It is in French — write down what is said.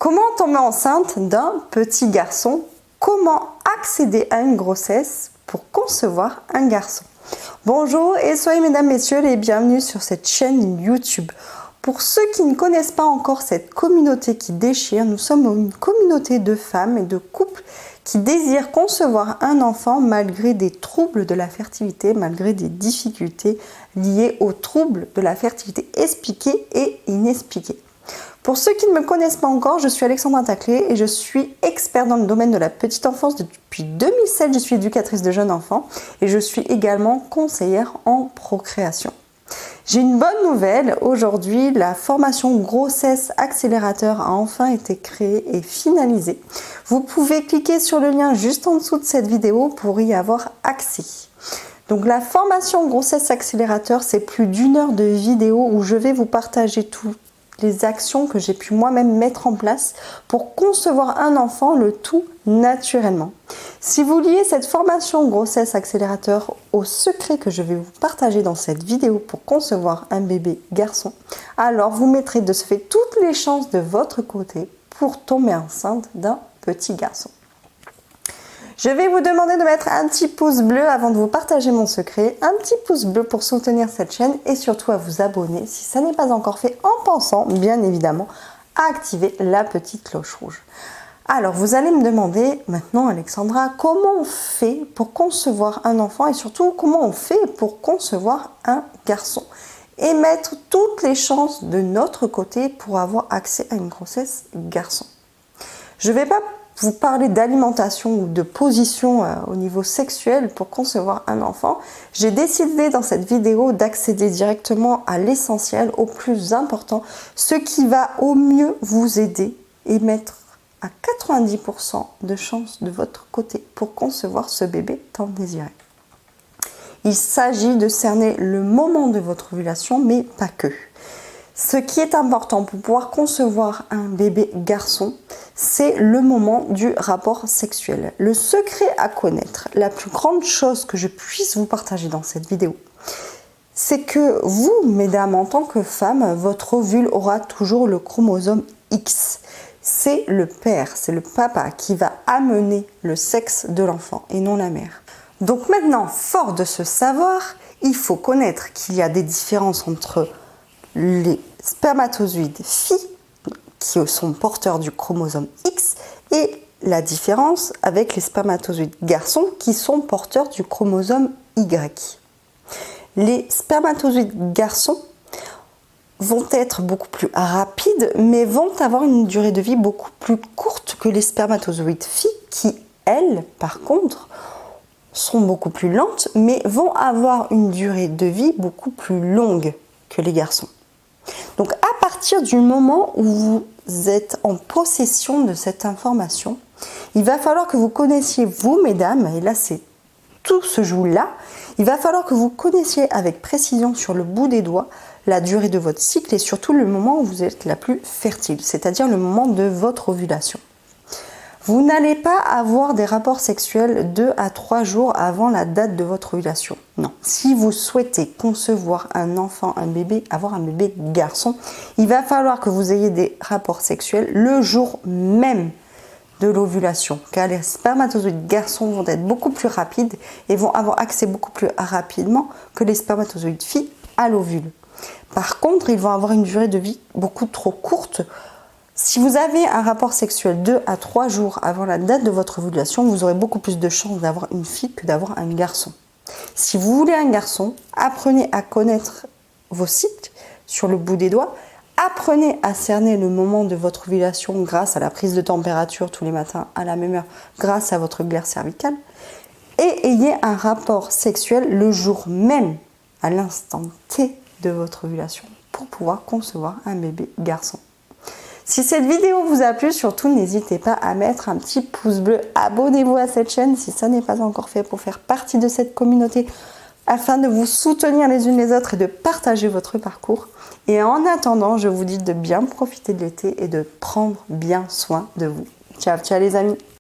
Comment tomber enceinte d'un petit garçon? Comment accéder à une grossesse pour concevoir un garçon? Bonjour et soyez mesdames, messieurs les bienvenus sur cette chaîne YouTube. Pour ceux qui ne connaissent pas encore cette communauté qui déchire, nous sommes une communauté de femmes et de couples qui désirent concevoir un enfant malgré des troubles de la fertilité, malgré des difficultés liées aux troubles de la fertilité expliqués et inexpliqués. Pour ceux qui ne me connaissent pas encore, je suis Alexandra Taclé et je suis experte dans le domaine de la petite enfance depuis 2007. Je suis éducatrice de jeunes enfants et je suis également conseillère en procréation. J'ai une bonne nouvelle, aujourd'hui la formation grossesse accélérateur a enfin été créée et finalisée. Vous pouvez cliquer sur le lien juste en dessous de cette vidéo pour y avoir accès. Donc la formation grossesse accélérateur, c'est plus d'1 heure de vidéo où je vais vous partager toutes les actions que j'ai pu moi-même mettre en place pour concevoir un enfant, le tout naturellement. Si vous liez cette formation grossesse accélérateur au secret que je vais vous partager dans cette vidéo pour concevoir un bébé garçon, alors vous mettrez de ce fait toutes les chances de votre côté pour tomber enceinte d'un petit garçon. Je vais vous demander de mettre un petit pouce bleu avant de vous partager mon secret, un petit pouce bleu pour soutenir cette chaîne et surtout à vous abonner si ça n'est pas encore fait en pensant bien évidemment à activer la petite cloche rouge. Alors vous allez me demander maintenant Alexandra, comment on fait pour concevoir un enfant et surtout comment on fait pour concevoir un garçon et mettre toutes les chances de notre côté pour avoir accès à une grossesse garçon. Je ne vais pas vous parler d'alimentation ou de position au niveau sexuel pour concevoir un enfant. J'ai décidé dans cette vidéo d'accéder directement à l'essentiel, au plus important, ce qui va au mieux vous aider et mettre à 90% de chance de votre côté pour concevoir ce bébé tant désiré. Il s'agit de cerner le moment de votre ovulation, mais pas que. Ce qui est important pour pouvoir concevoir un bébé garçon, c'est le moment du rapport sexuel. Le secret à connaître, la plus grande chose que je puisse vous partager dans cette vidéo, c'est que vous, mesdames, en tant que femme, votre ovule aura toujours le chromosome X. C'est le père, c'est le papa qui va amener le sexe de l'enfant et non la mère. Donc maintenant, fort de ce savoir, il faut connaître qu'il y a des différences entre les spermatozoïdes filles qui sont porteurs du chromosome X et la différence avec les spermatozoïdes garçons qui sont porteurs du chromosome Y. Les spermatozoïdes garçons vont être beaucoup plus rapides mais vont avoir une durée de vie beaucoup plus courte que les spermatozoïdes filles qui, elles, par contre, sont beaucoup plus lentes mais vont avoir une durée de vie beaucoup plus longue que les garçons. Donc à partir du moment où vous êtes en possession de cette information, il va falloir que vous connaissiez vous, mesdames, et là c'est tout se joue là, il va falloir que vous connaissiez avec précision sur le bout des doigts la durée de votre cycle et surtout le moment où vous êtes la plus fertile, c'est-à-dire le moment de votre ovulation. Vous n'allez pas avoir des rapports sexuels 2 à 3 jours avant la date de votre ovulation. Non. Si vous souhaitez concevoir un enfant, un bébé, avoir un bébé garçon, il va falloir que vous ayez des rapports sexuels le jour même de l'ovulation. Car les spermatozoïdes garçons vont être beaucoup plus rapides et vont avoir accès beaucoup plus rapidement que les spermatozoïdes filles à l'ovule. Par contre, ils vont avoir une durée de vie beaucoup trop courte. Si vous avez un rapport sexuel 2 à 3 jours avant la date de votre ovulation, vous aurez beaucoup plus de chances d'avoir une fille que d'avoir un garçon. Si vous voulez un garçon, apprenez à connaître vos cycles sur le bout des doigts, apprenez à cerner le moment de votre ovulation grâce à la prise de température tous les matins à la même heure, grâce à votre glaire cervicale, et ayez un rapport sexuel le jour même, à l'instant T de votre ovulation, pour pouvoir concevoir un bébé garçon. Si cette vidéo vous a plu, surtout n'hésitez pas à mettre un petit pouce bleu. Abonnez-vous à cette chaîne si ça n'est pas encore fait pour faire partie de cette communauté afin de vous soutenir les unes les autres et de partager votre parcours. Et en attendant, je vous dis de bien profiter de l'été et de prendre bien soin de vous. Ciao, ciao les amis!